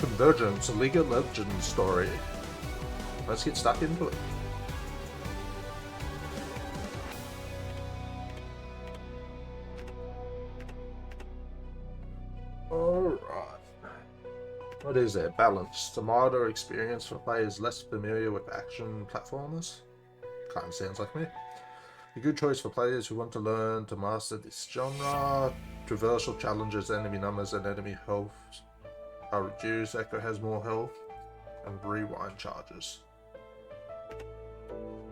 Convergence, a League of Legends story. Let's get stuck into it. Alright. What is it? Balanced. A milder experience for players less familiar with action platformers. Kinda sounds like me. A good choice for players who want to learn to master this genre. Traversal challenges, enemy numbers and enemy health are reduced. Echo has more health and rewind charges.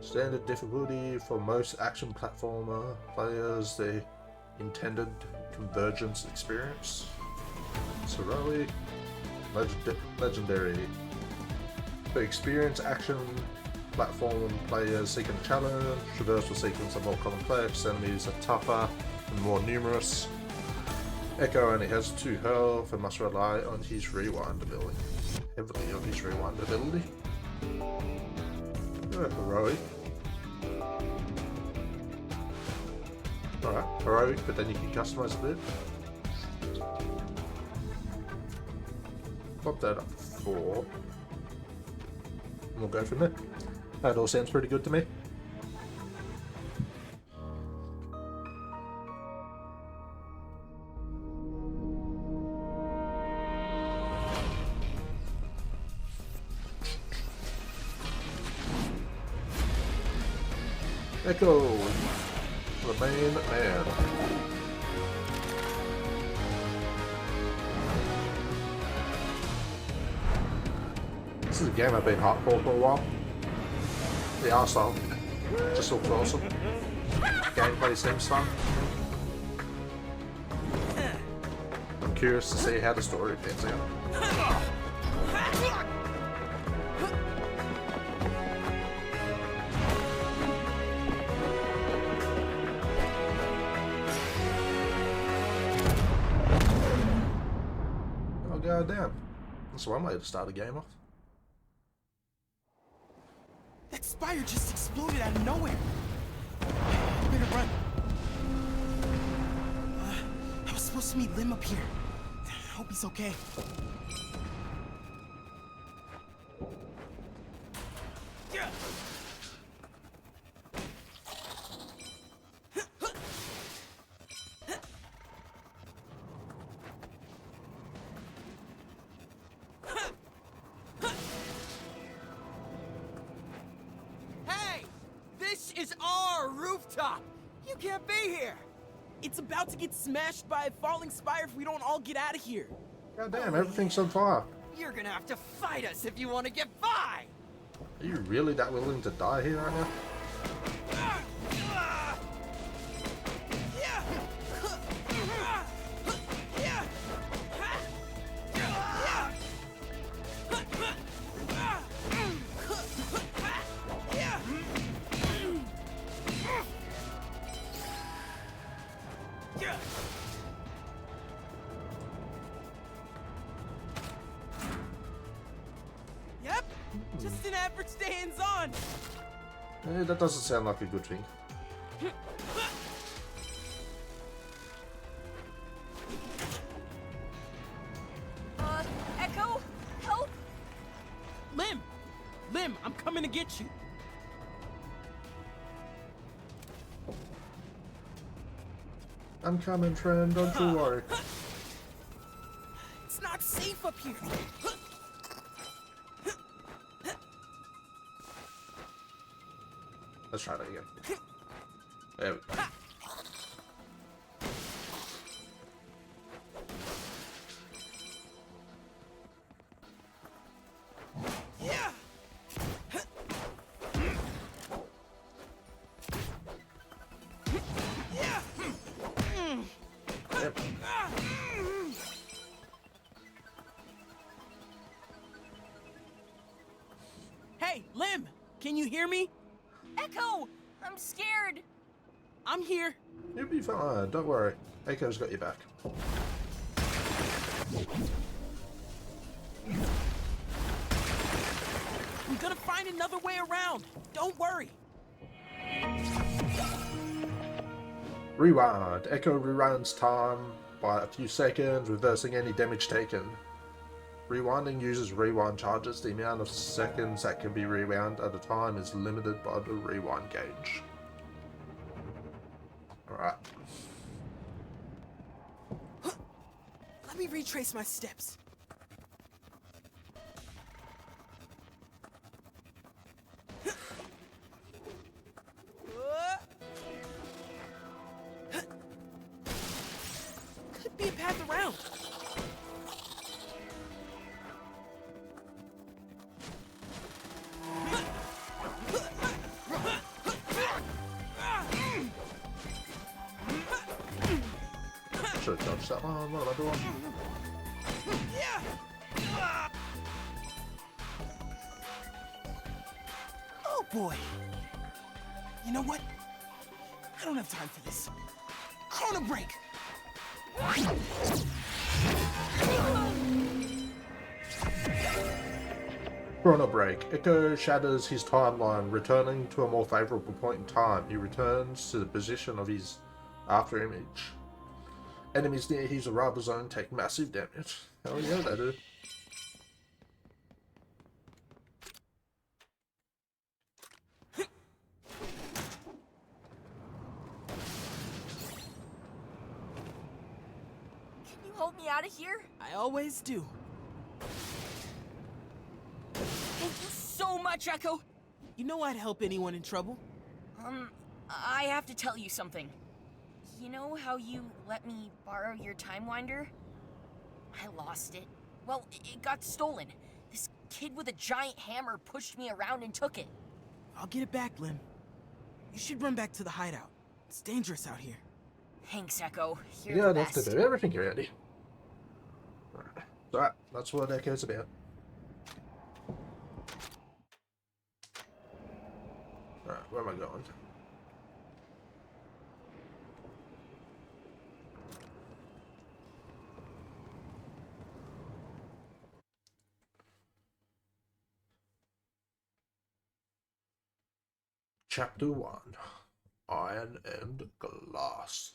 Standard difficulty for most action platformer players. The intended Convergence experience. Heroic, legendary. For experienced action platform players seeking a challenge, traversal sequences are more complex, enemies are tougher and more numerous. Echo only has 2 health and must rely on his rewind ability. Heavily on his rewind ability. Heroic. Alright, heroic, but then you can customize a bit. Pop that up 4. And we'll go from there. That all sounds pretty good to me. Echo, the main man. This is a game I've been hardcore for a while. The art style just looks awesome. Gameplay seems fun. I'm curious to see how the story pans out. Oh god damn. That's one way to start a game off. That spire just exploded out of nowhere. I better run. I was supposed to meet Lim up here. I hope he's okay. This is our rooftop! You can't be here! It's about to get smashed by a falling spire if we don't all get out of here. God damn, everything's on fire. You're gonna have to fight us if you want to get by! Are you really that willing to die here right now? Yep, just an average day hands-on. That doesn't sound like a good thing. Echo? Help? Lim, I'm coming to get you. I'm coming, friend, don't you worry. It's not safe up here. Let's try that again. There we go. Yep. Hey, Lim, can you hear me? Echo! I'm scared! I'm here. You'll be fine, don't worry. Echo's got your back. I'm gonna find another way around. Don't worry. Rewind. Echo rewinds time by a few seconds, reversing any damage taken. Rewinding uses rewind charges. The amount of seconds that can be rewound at a time is limited by the rewind gauge. Alright. Let me retrace my steps. Could be a path around. Should have dodged that one. What am I doing? Oh boy. You know what? I don't have time for this. Chrono break. Chrono break. Echo shatters his timeline, returning to a more favorable point in time. He returns to the position of his after image. Enemies near his arrival zone take massive damage. Hell yeah, they do. Can you hold me out of here? I always do. Thank you so much, Echo. You know I'd help anyone in trouble. I have to tell you something. You know how you let me borrow your time winder? I lost it. Well, it got stolen. This kid with a giant hammer pushed me around and took it. I'll get it back, Lim. You should run back to the hideout. It's dangerous out here. Thanks, Echo. You're Yeah, the I'd have best. to do everything already. Alright, that's what Echo's about. Alright, where am I going? Chapter 1, Iron and Glass.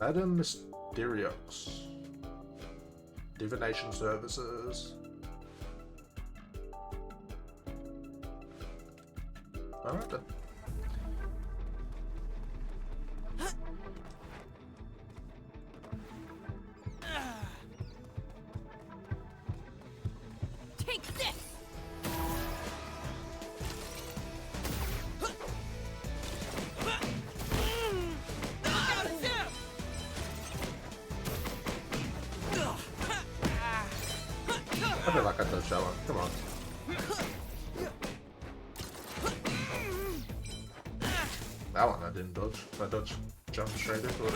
Madam Mysterious. Divination Services. Alright then. Take this! I feel like I dodged that one. Come on. That one I didn't dodge. I dodged, jumped straight into it.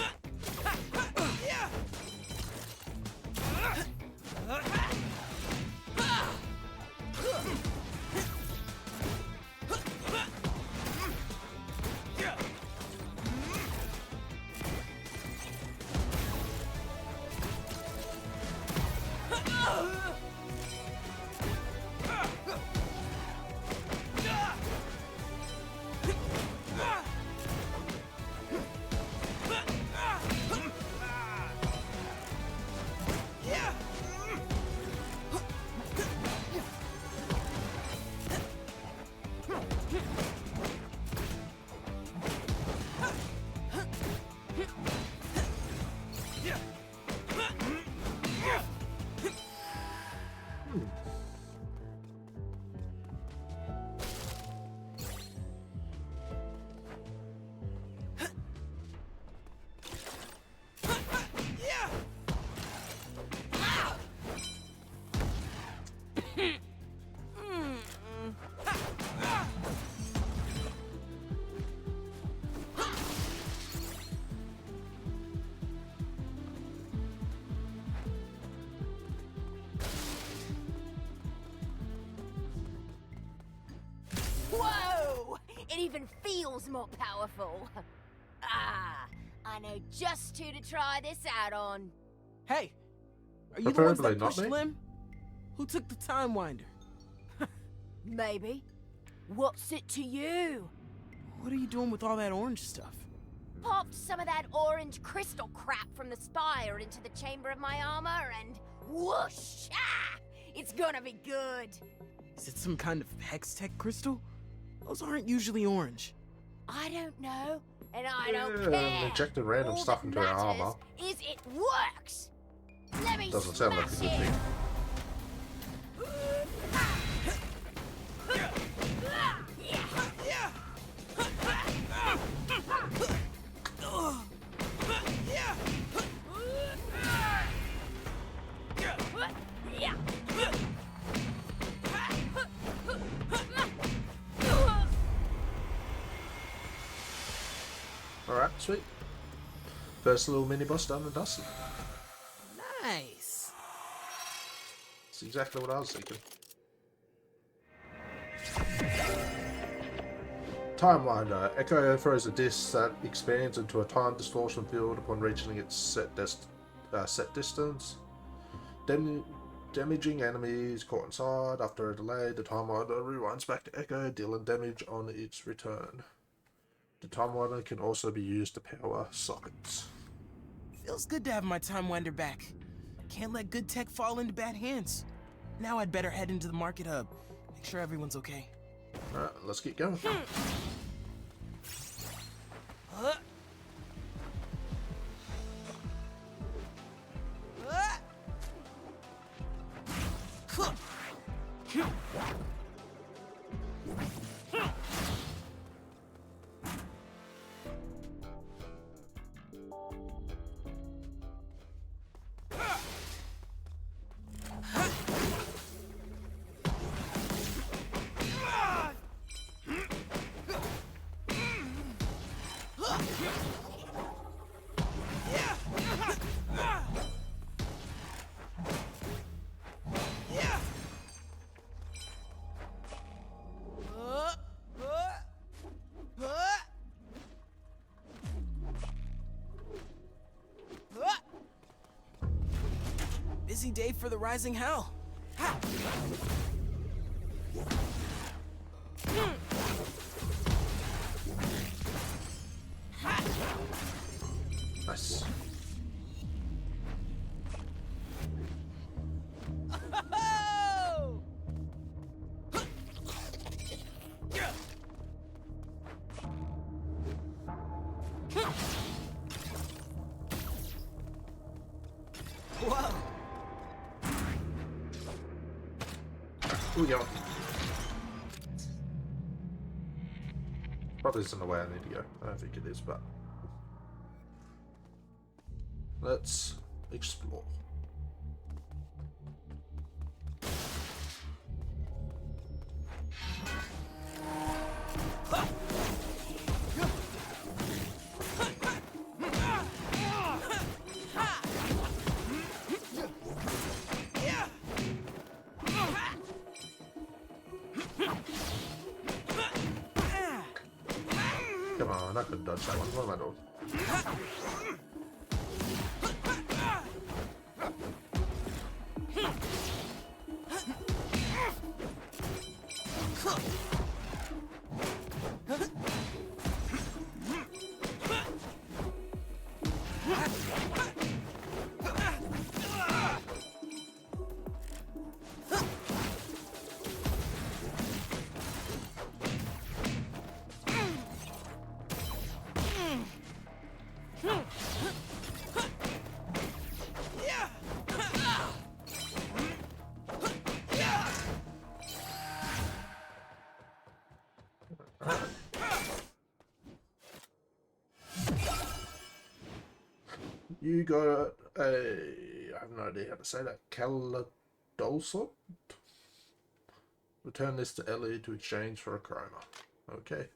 animals more powerful. Ah, I know just who to try this out on. Hey, are you the ones Preferably that not pushed me. Lim? Who took the time winder? Maybe. What's it to you? What are you doing with all that orange stuff? Popped some of that orange crystal crap from the spire into the chamber of my armor and whoosh! Ah! It's gonna be good. Is it some kind of hex tech crystal? Those aren't usually orange. I don't know, and I don't Yeah, care. injected random All stuff that into her matters armor. is it works. Let me Doesn't sound like a smash good it. thing. Alright, sweet. First little mini boss done and dusted. Nice. That's exactly what I was thinking. Time Winder. Echo throws a disc that expands into a time distortion field upon reaching its set distance. Damaging enemies caught inside. After a delay, the Time Winder rewinds back to Echo, dealing damage on its return. The Time Winder can also be used to power sockets. Feels good to have my time winder back. Can't let good tech fall into bad hands. Now I'd better head into the market hub. Make sure everyone's okay. Alright, let's get going. Busy day for the Rising Hell. Ha! Nice. Oh! Whoa! Here we go. Probably isn't the way I need to go. I don't think it is, but let's explore. Come on, I could dodge that one. What am I doing? You got a, I have no idea how to say that, Caledolsot? Return this to Ellie to exchange for a chroma. Okay.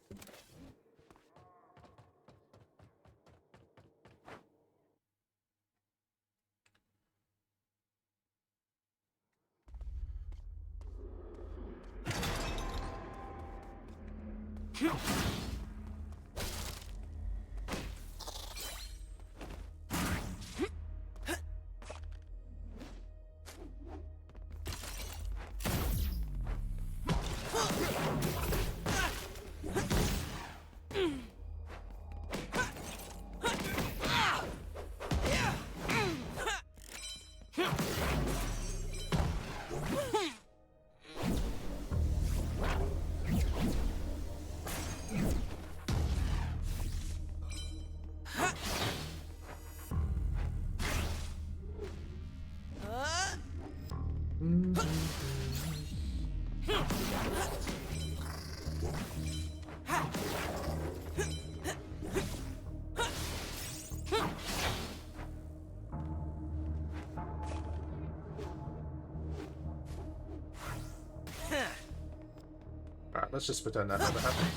Alright, let's just pretend that never happened.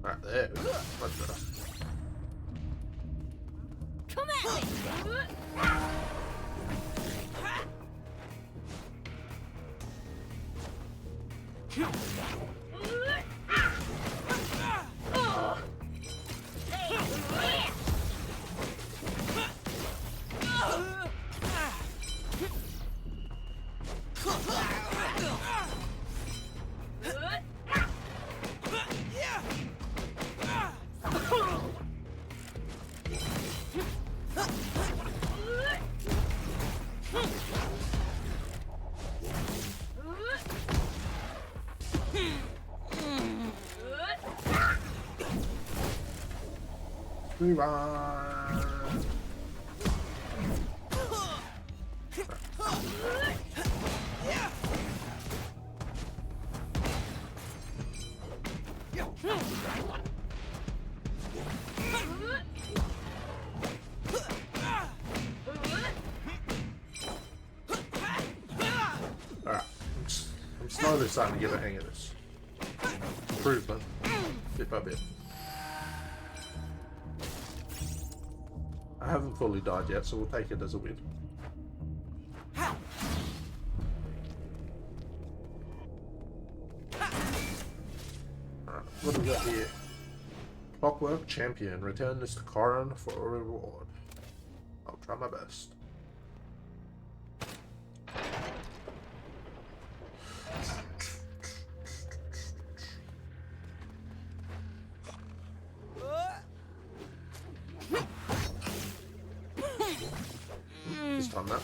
Alright, there we go. Much better. Come at me! Rewind. Alright, I'm slowly starting to get a hang of this. Improvement, bit by bit. I haven't fully died yet, so we'll take it as a win. Alright, what do we got here? Clockwork Champion. Return this to Corin for a reward. I'll try my best. This time now.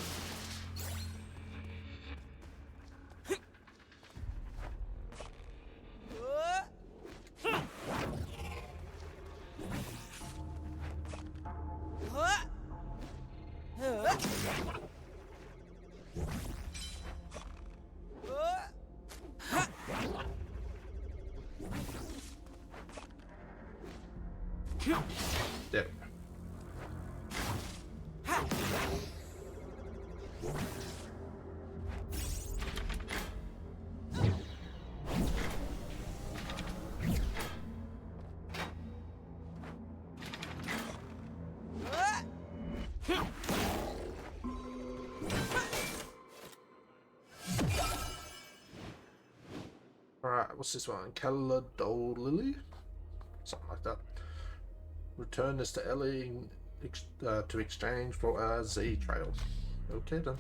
There. Alright, what's this one? Caledolily? Something like that. Return this to Ellie to exchange for a Z trail. Okay then.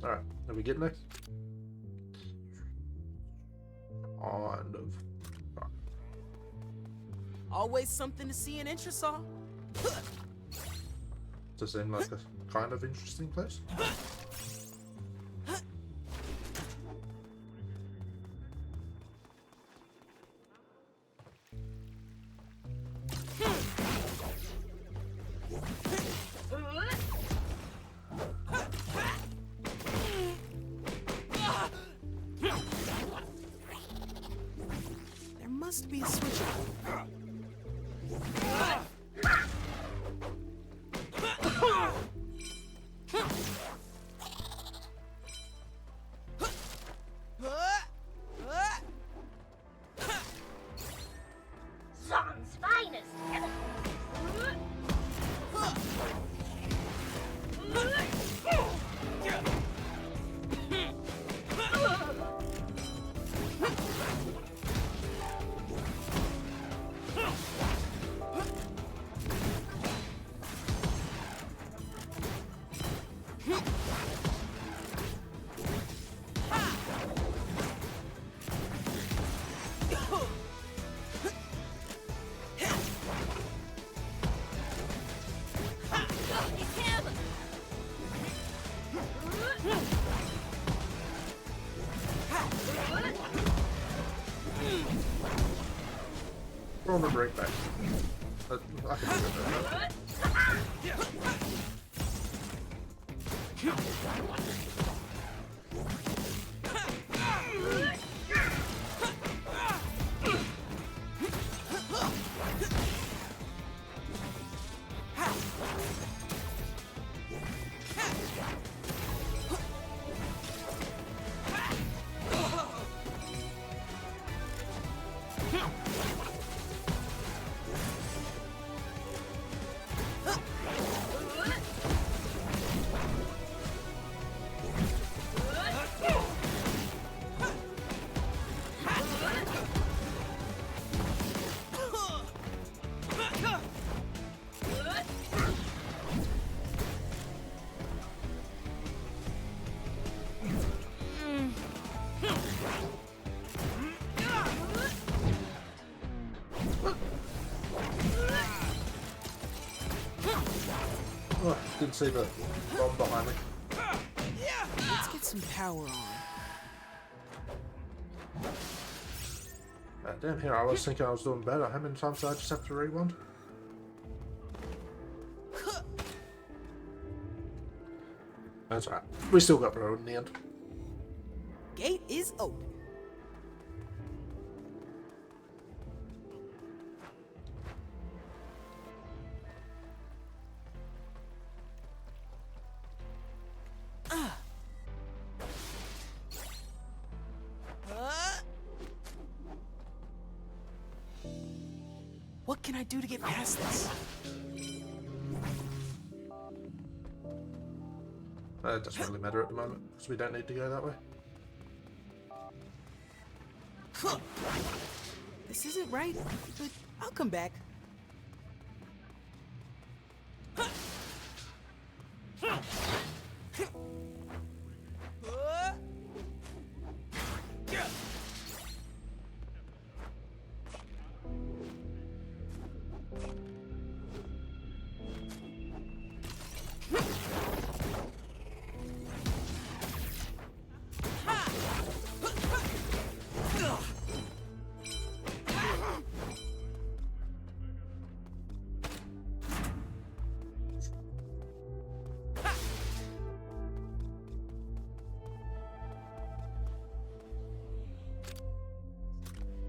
Alright, are we getting there? Kind of. Right. Always something to see in Intrasol. Does it seem like a kind of interesting place? There must be a switch. want to break back. I can do that. Oh, didn't see the bomb behind me. Let's get some power on. Damn, here I was thinking I was doing better. How many times did I just have to rewind? That's right. We still got road in the end. Gate is open. What can I do to get past this? It doesn't really matter at the moment, because we don't need to go that way. This isn't right, but I'll come back.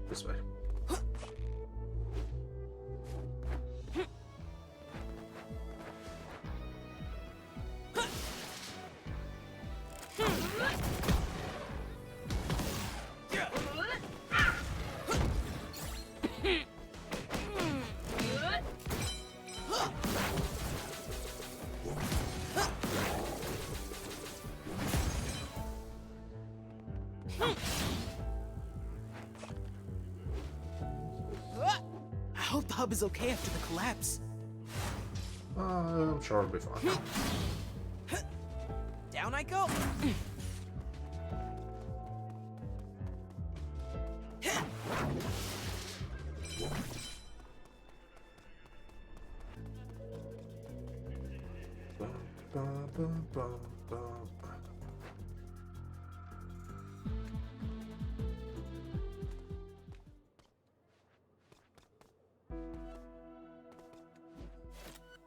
This way. I hope the hub is okay after the collapse. I'm sure it'll be fine. Down I go.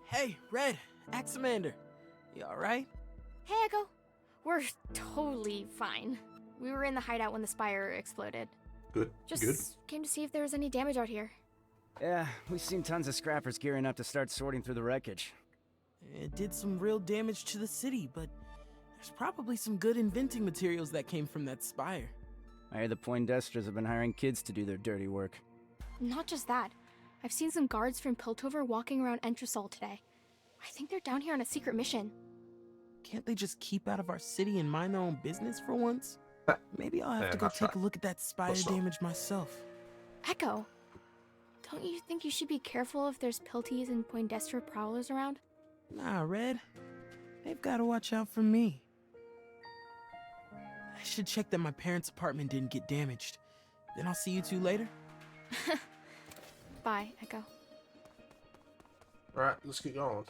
Hey, Red, Axamander. You alright? Hey, Echo. We're totally fine. We were in the hideout when the spire exploded. Good. Just Good. came to see if there was any damage out here. Yeah, we've seen tons of scrappers gearing up to start sorting through the wreckage. It did some real damage to the city, but there's probably some good inventing materials that came from that spire. I hear the Poindexters have been hiring kids to do their dirty work. Not just that. I've seen some guards from Piltover walking around Entresol today. I think they're down here on a secret mission. Can't they just keep out of our city and mind their own business for once? Maybe I'll have Yeah, to go that's take a right. look at that spire What's up? damage myself. Echo, don't you think you should be careful if there's Pilties and Poindexter prowlers around? Nah, Red. They've got to watch out for me. I should check that my parents' apartment didn't get damaged. Then I'll see you two later. Bye, Echo. Alright, let's get going.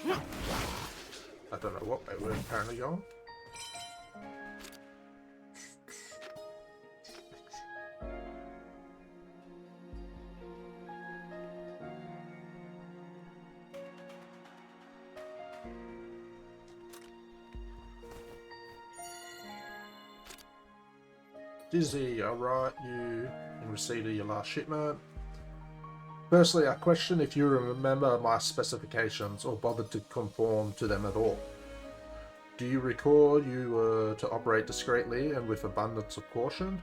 I don't know what way we're apparently going. Dizzy, I write you in receipt of your last shipment. Firstly, I question if you remember my specifications or bothered to conform to them at all. Do you recall you were to operate discreetly and with abundance of caution?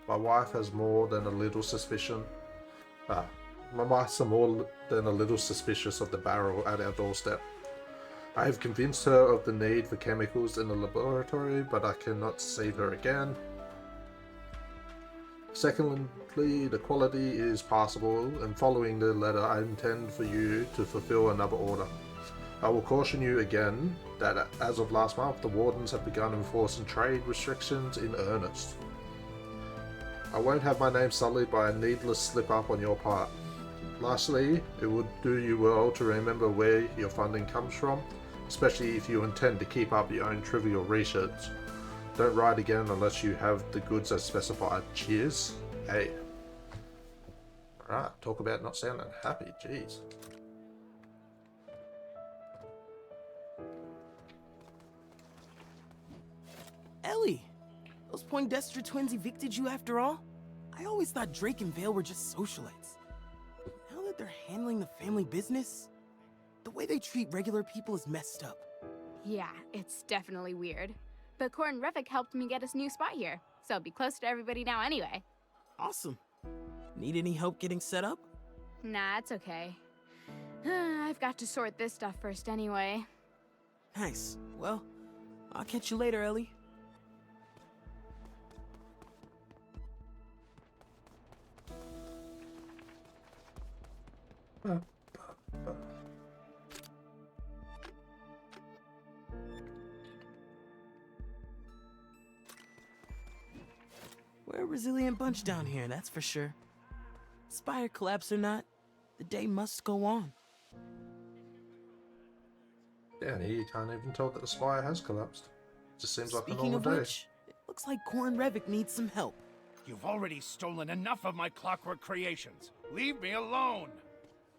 My wife has more than a little suspicion. My mice are more than a little suspicious of the barrel at our doorstep. I have convinced her of the need for chemicals in the laboratory, but I cannot deceive her again. Secondly, the quality is passable, and following the letter, I intend for you to fulfill another order. I will caution you again that as of last month, the wardens have begun enforcing trade restrictions in earnest. I won't have my name sullied by a needless slip-up on your part. Lastly, it would do you well to remember where your funding comes from, especially if you intend to keep up your own trivial research. Don't write again unless you have the goods as specified. Cheers. Hey. Alright, talk about not sounding happy, jeez. Ellie! Those Poindexter twins evicted you after all? I always thought Drake and Vale were just socialites. Now that they're handling the family business, the way they treat regular people is messed up. Yeah, it's definitely weird. But Corin Revik helped me get us new spot here, so I'll be close to everybody now anyway. Awesome. Need any help getting set up? Nah, it's okay. I've got to sort this stuff first anyway. Nice. Well, I'll catch you later, Ellie. We're a resilient bunch down here, that's for sure. Spire collapse or not, the day must go on. Down here, you can't even tell that the spire has collapsed. It just seems like a Speaking normal of day. which, it looks like Corin Revik needs some help. You've already stolen enough of my clockwork creations. Leave me alone!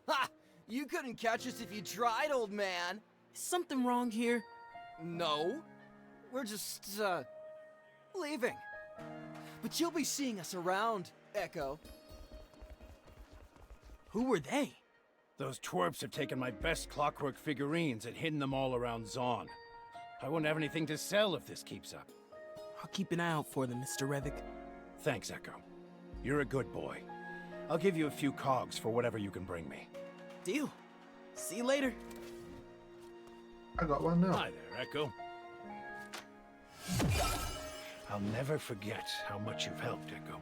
Ha! You couldn't catch us if you tried, old man. Is something wrong here? No. We're just, leaving. But you'll be seeing us around, Echo. Who were they? Those twerps have taken my best clockwork figurines and hidden them all around Zaun. I won't have anything to sell if this keeps up. I'll keep an eye out for them, Mr. Revik. Thanks, Echo. You're a good boy. I'll give you a few cogs for whatever you can bring me. Deal. See you later. I got one now. Hi there, Echo. I'll never forget how much you've helped, Echo.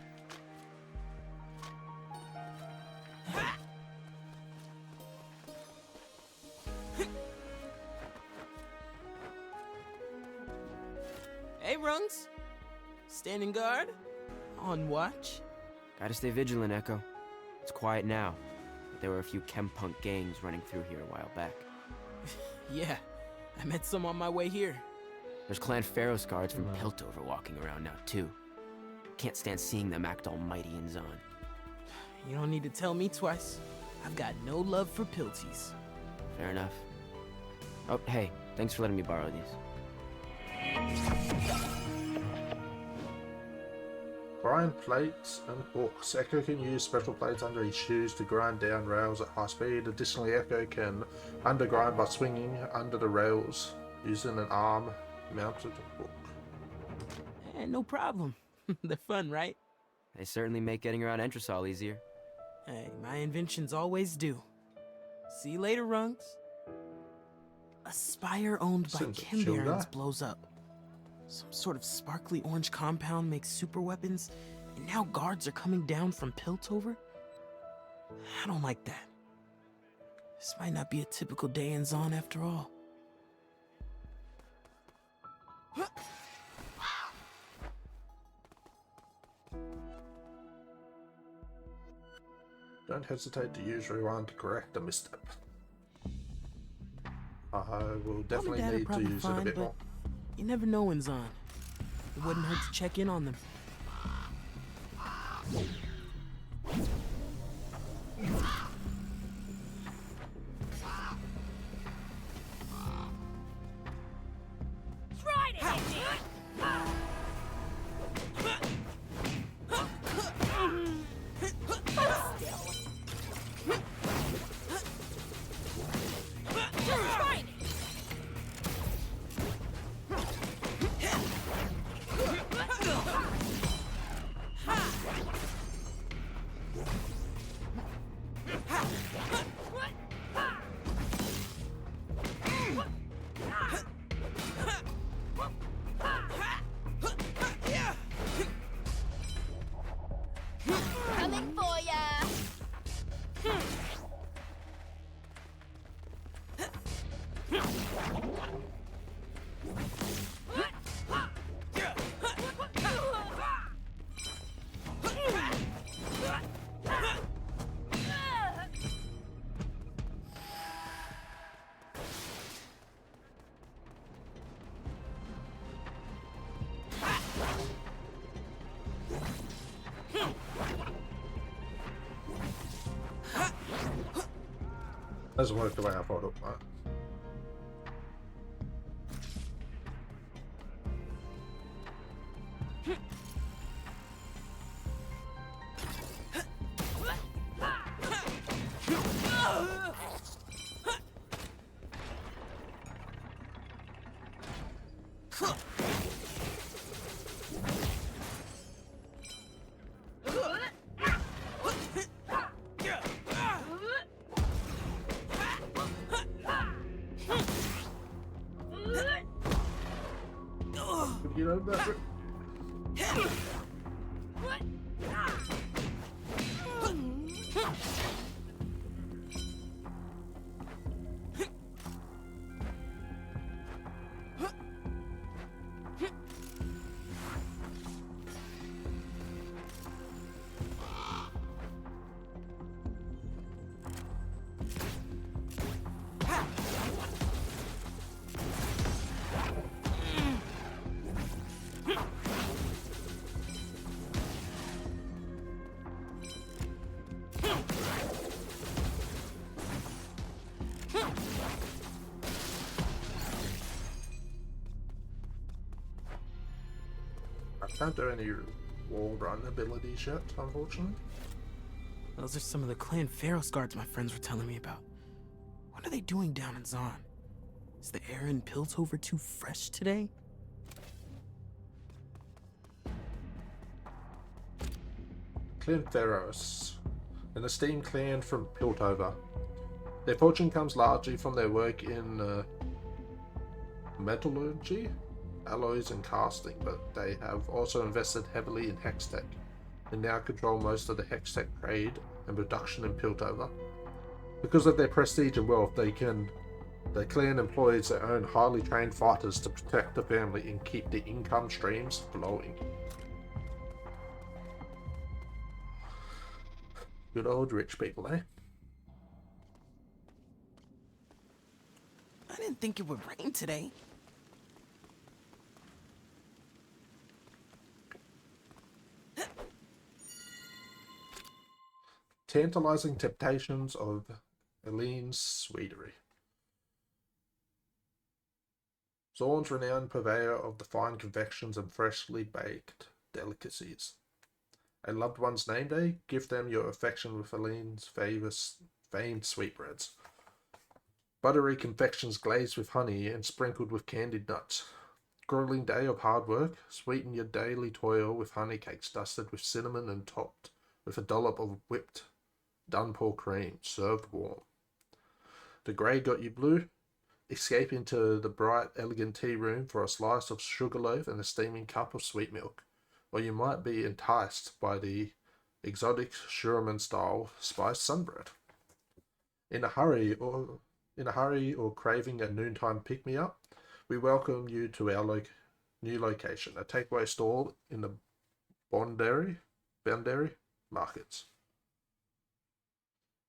Hey, Rungs. Standing guard? On watch? Gotta stay vigilant, Echo. It's quiet now, but there were a few chempunk gangs running through here a while back. Yeah, I met some on my way here. There's Clan Pharaoh's guards from Piltover walking around now, too. Can't stand seeing them act all mighty in Zaun. You don't need to tell me twice. I've got no love for Pilties. Fair enough. Oh, hey, thanks for letting me borrow these. Grind plates and hooks. Echo can use special plates under his shoes to grind down rails at high speed. Additionally, Echo can undergrind by swinging under the rails using an arm mounted hook. No problem. They're fun, right? They certainly make getting around Entresol easier. Hey, my inventions always do. See you later, Rungs. A spire owned by Seems Kim chill Barons guy. blows up. Some sort of sparkly orange compound makes super weapons, and now guards are coming down from Piltover? I don't like that. This might not be a typical day in Zaun after all. Don't hesitate to use rewind to correct a misstep. I will Mom and definitely Dad are need to probably use it a fine, bit but more. you never know in Zaun. It wouldn't hurt to check in on them. Doesn't work the way I thought it might. You know that. I can't do any wall run abilities yet, unfortunately. Those are some of the clan Pharaoh's guards my friends were telling me about. What are they doing down in Zon? Is the air in Piltover too fresh today? Clan Theros, an esteemed clan from Piltover. Their fortune comes largely from their work in metallurgy, alloys and casting, but they have also invested heavily in Hextech and now control most of the Hextech trade and production in Piltover. Because of their prestige and wealth, the clan employs their own highly trained fighters to protect the family and keep the income streams flowing. Good old rich people, eh? I didn't think it would rain today. Tantalizing temptations of Elene's sweetery. Zorn's renowned purveyor of the fine confections and freshly baked delicacies. A loved one's name day? Give them your affection with Elene's famed sweetbreads. Buttery confections glazed with honey and sprinkled with candied nuts. Grueling day of hard work? Sweeten your daily toil with honey cakes dusted with cinnamon and topped with a dollop of whipped Dunpour cream, served warm. The grey got you blue? Escape into the bright, elegant tea room for a slice of sugarloaf and a steaming cup of sweet milk. Or you might be enticed by the exotic Sherman-style spiced sunbread. In a hurry or craving a noontime pick-me-up, we welcome you to our new location, a takeaway stall in the Boundary markets.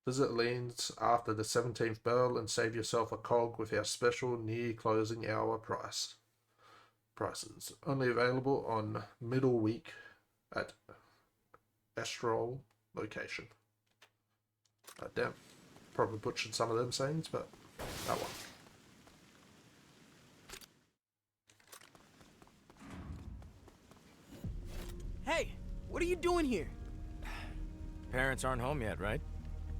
Visit Lean's after the 17th bell and save yourself a cog with our special near closing hour prices. Only available on middle week at Astral location. Damn. Probably butchered some of them sayings, but that one. Hey, what are you doing here? Parents aren't home yet, right?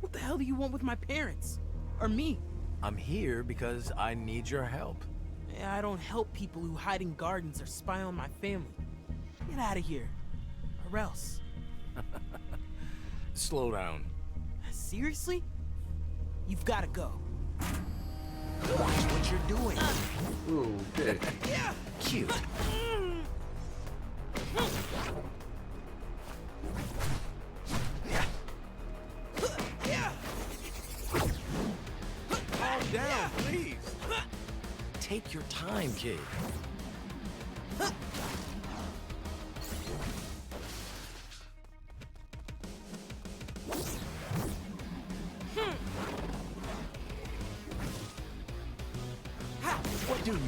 What the hell do you want with my parents? Or me? I'm here because I need your help. I don't help people who hide in gardens or spy on my family. Get out of here. Or else. Slow down. Seriously? You've got to go. Watch what you're doing. Ooh, okay. Cute. Calm down, please. Take your time, kid. What do you know?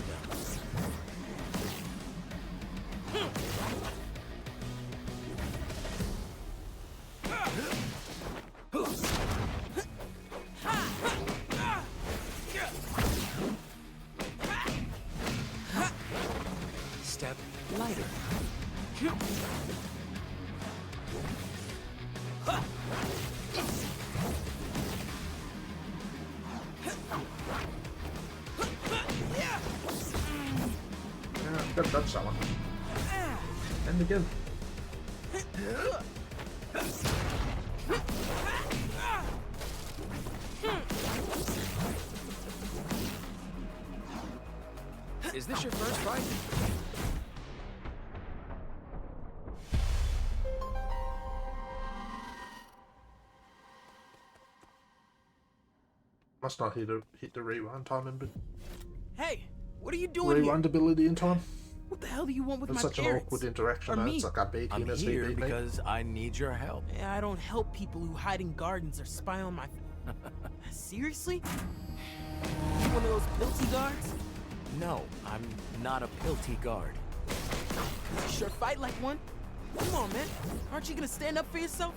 Perfect dodge that one. And again. Is this your first fight? Must not hit the rewind time in Hey, what are you doing here? rewind ability in time. What the hell do you want with It's my such an parents? awkward interaction. Or Man. me? It's like I beat him I'm as here he beat me. because I need your help. Yeah, I don't help people who hide in gardens or spy on my... Seriously? You one of those guilty guards? No, I'm not a pilty guard. You sure fight like one. Come on, man. Aren't you gonna stand up for yourself?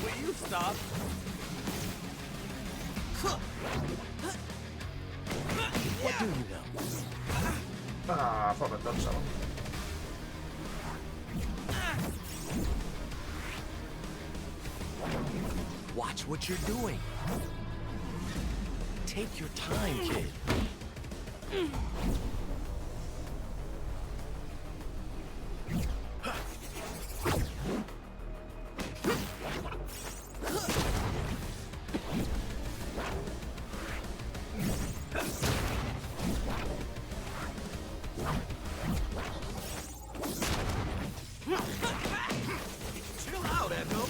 Will you stop? What do you know? Ah, I thought I'd dodged that one. Watch what you're doing. Take your time, kid. Chill out, Echo.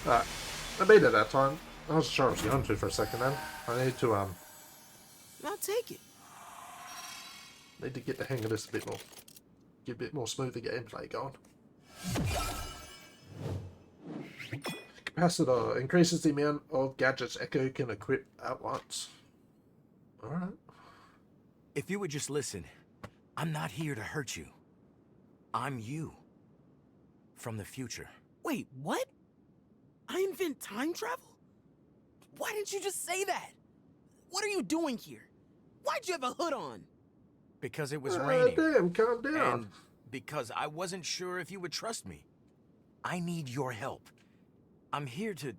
Alright, I beat it that time. I wasn't sure I was going to for a second then. I need to I'll take it. get the hang of this a bit more. Get a bit more smoother gameplay going. Capacitor increases the amount of gadgets Echo can equip at once. Alright. If you would just listen, I'm not here to hurt you. I'm you. From the future. Wait, what? I invent time travel? Why didn't you just say that? What are you doing here? Why'd you have a hood on? Because it was raining. Damn, calm down. And because I wasn't sure if you would trust me. I need your help. I'm here to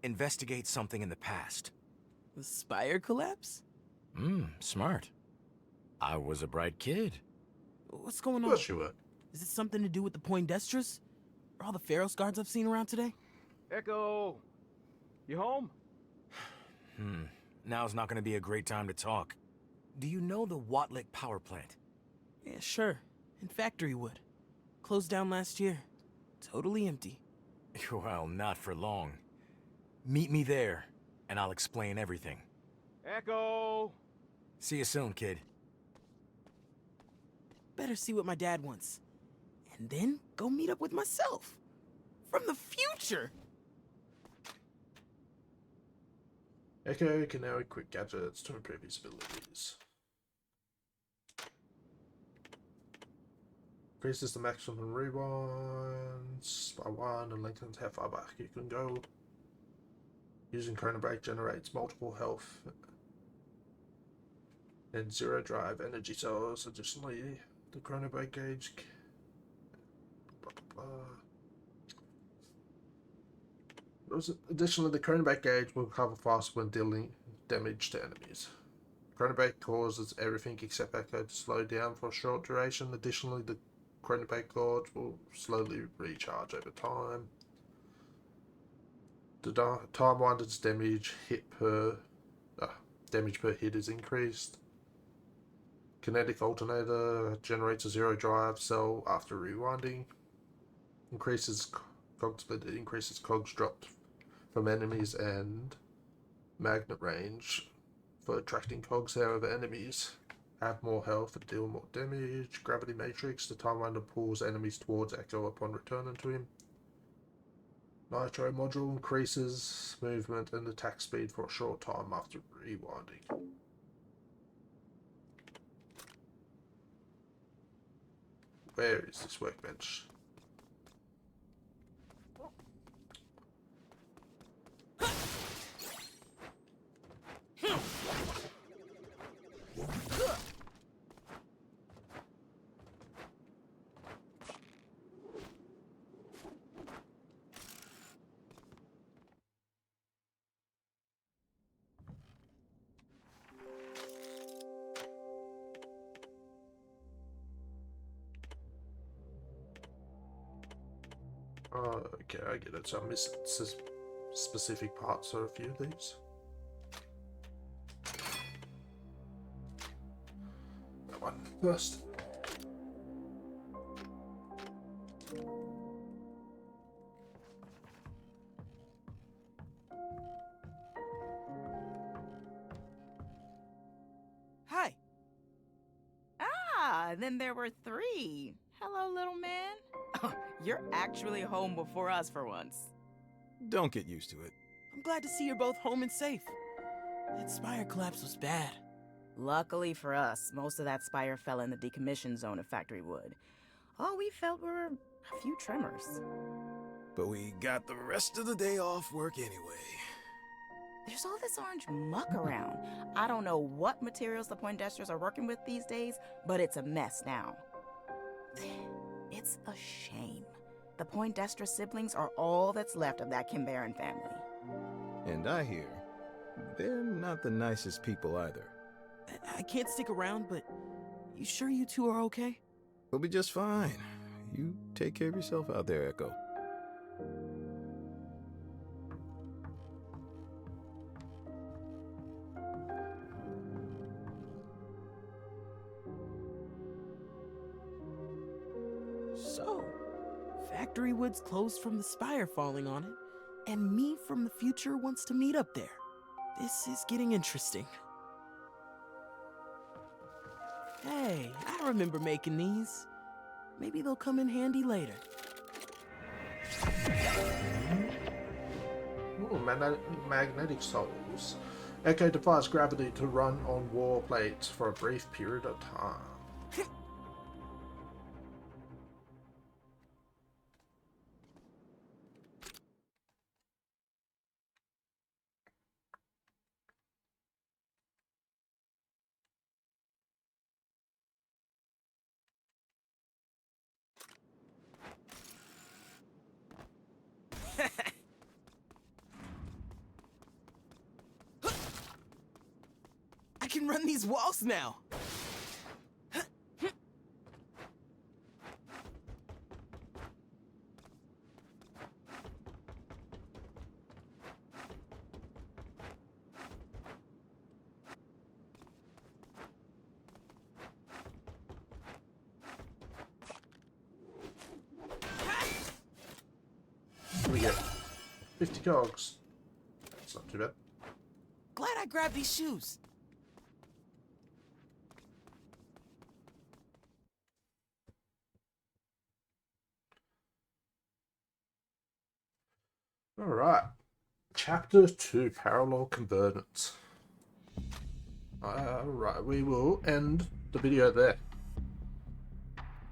investigate something in the past. The Spire collapse? Smart. I was a bright kid. What's going on? Of course you were. Is it something to do with the Poindestras? Or all the Pharaoh's guards I've seen around today? Echo! You home? Now's not gonna be a great time to talk. Do you know the Watlick power plant? Yeah, sure. In Factorywood. Closed down last year. Totally empty. Well, not for long. Meet me there, and I'll explain everything. Echo! See you soon, kid. Better see what my dad wants. And then go meet up with myself. From the future! Echo can now equip gadgets to improve his abilities. Increases the maximum rewinds by 1 and lengthens how far back you can go. Using Chrono Break generates multiple health and 0 drive energy cells. Additionally, the Chrono Break gauge. Additionally, the Chrono Break gauge will recover faster when dealing damage to enemies. Chrono Break causes everything except Echo to slow down for a short duration. Additionally, the Chrono Break gauge will slowly recharge over time. The time Winder's damage per hit is increased. Kinetic alternator generates a 0 drive cell after rewinding. Increases Cog split, it increases cogs dropped from enemies and magnet range for attracting cogs. However, enemies have more health and deal more damage. Gravity Matrix, the Time Winder pulls enemies towards Echo upon returning to him. Nitro module increases movement and attack speed for a short time after rewinding. Where is this workbench? Okay, I get it. So I'm missing specific parts of a few of these. That one first. Hi. Ah, then there were 3. Hello, little man. Oh, you're actually home before us for once. Don't get used to it. I'm glad to see you're both home and safe. That spire collapse was bad. Luckily for us, most of that spire fell in the decommission zone of Factory Wood. All we felt were a few tremors. But we got the rest of the day off work anyway. There's all this orange muck around. I don't know what materials the Poindexters are working with these days, but it's a mess now. It's a shame. The Poindexter siblings are all that's left of that Kimbaran family. And I hear they're not the nicest people either. I can't stick around, but you sure you two are okay? We'll be just fine. You take care of yourself out there, Echo. So, Factory Wood's closed from the spire falling on it, and me from the future wants to meet up there. This is getting interesting. Hey, I remember making these. Maybe they'll come in handy later. Ooh, magnetic souls. Echo defies gravity to run on war plates for a brief period of time. I can run these walls now! What do we get? 50 cogs. That's not too bad. Glad I grabbed these shoes. Alright. Chapter 2, Parallel Convergence. Alright, we will end the video there.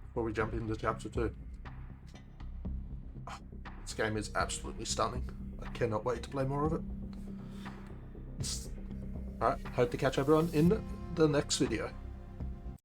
Before we jump into Chapter 2. Oh, this game is absolutely stunning. I cannot wait to play more of it. Alright, hope to catch everyone in the next video.